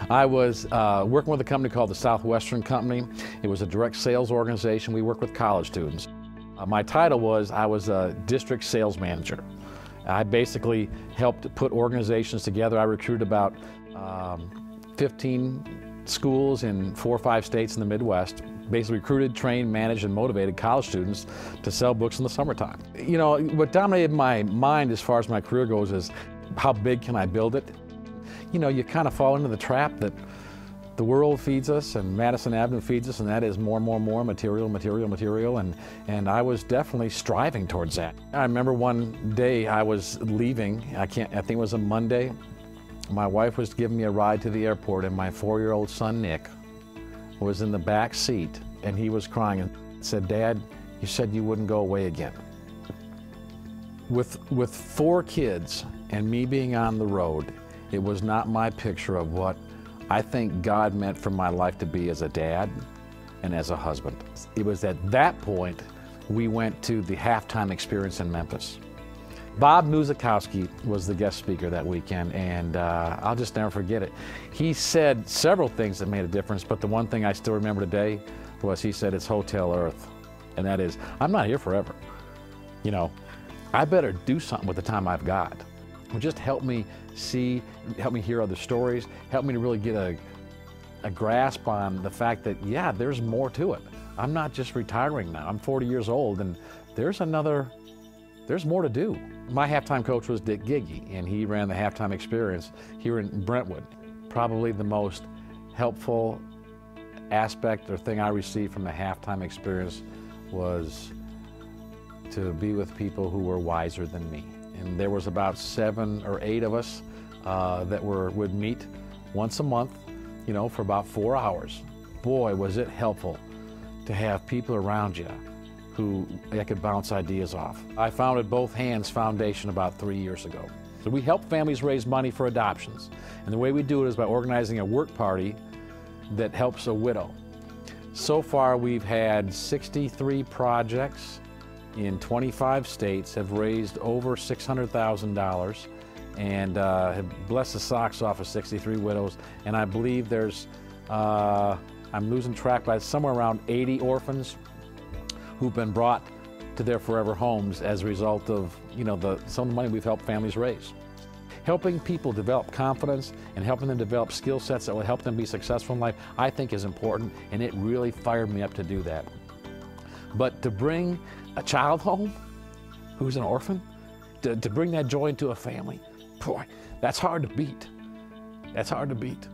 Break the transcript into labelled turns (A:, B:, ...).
A: I was working with a company called the Southwestern Company. It was a direct sales organization. We worked with college students. My title was, I was a district sales manager. I basically helped put organizations together. I recruited about 15 schools in 4 or 5 states in the Midwest. Basically recruited, trained, managed, and motivated college students to sell books in the summertime. You know, what dominated my mind as far as my career goes is, how big can I build it? You know, you kind of fall into the trap that the world feeds us and Madison Avenue feeds us, and that is more, material, and I was definitely striving towards that. I remember one day I was leaving, I think it was a Monday. My wife was giving me a ride to the airport, and my 4-year-old son, Nick, was in the back seat, and he was crying and said, "Dad, you said you wouldn't go away again." With 4 kids and me being on the road, it was not my picture of what I think God meant for my life to be as a dad and as a husband. It was at that point we went to the halftime experience in Memphis. Bob Muzikowski was the guest speaker that weekend, and I'll just never forget it. He said several things that made a difference, but the one thing I still remember today was he said, "It's Hotel Earth," and that is, I'm not here forever. You know, I better do something with the time I've got. Well, just help me see, help me hear other stories, help me to really get a grasp on the fact that, yeah, there's more to it. I'm not just retiring now. I'm 40 years old, and there's more to do. My halftime coach was Dick Giggy, and he ran the halftime experience here in Brentwood. Probably the most helpful aspect or thing I received from the halftime experience was to be with people who were wiser than me. And there was about 7 or 8 of us that would meet once a month, you know, for about 4 hours. Boy, was it helpful to have people around you who I could bounce ideas off. I founded Both Hands Foundation about 3 years ago. So we help families raise money for adoptions. And the way we do it is by organizing a work party that helps a widow. So far we've had 63 projects in 25 states, have raised over $600,000 and have blessed the socks off of 63 widows. And I believe there's, I'm losing track, but somewhere around 80 orphans who've been brought to their forever homes as a result of, you know, some of the money we've helped families raise. Helping people develop confidence and helping them develop skill sets that will help them be successful in life, I think is important, and it really fired me up to do that. But to bring a child home who's an orphan, to bring that joy into a family, boy, that's hard to beat. That's hard to beat.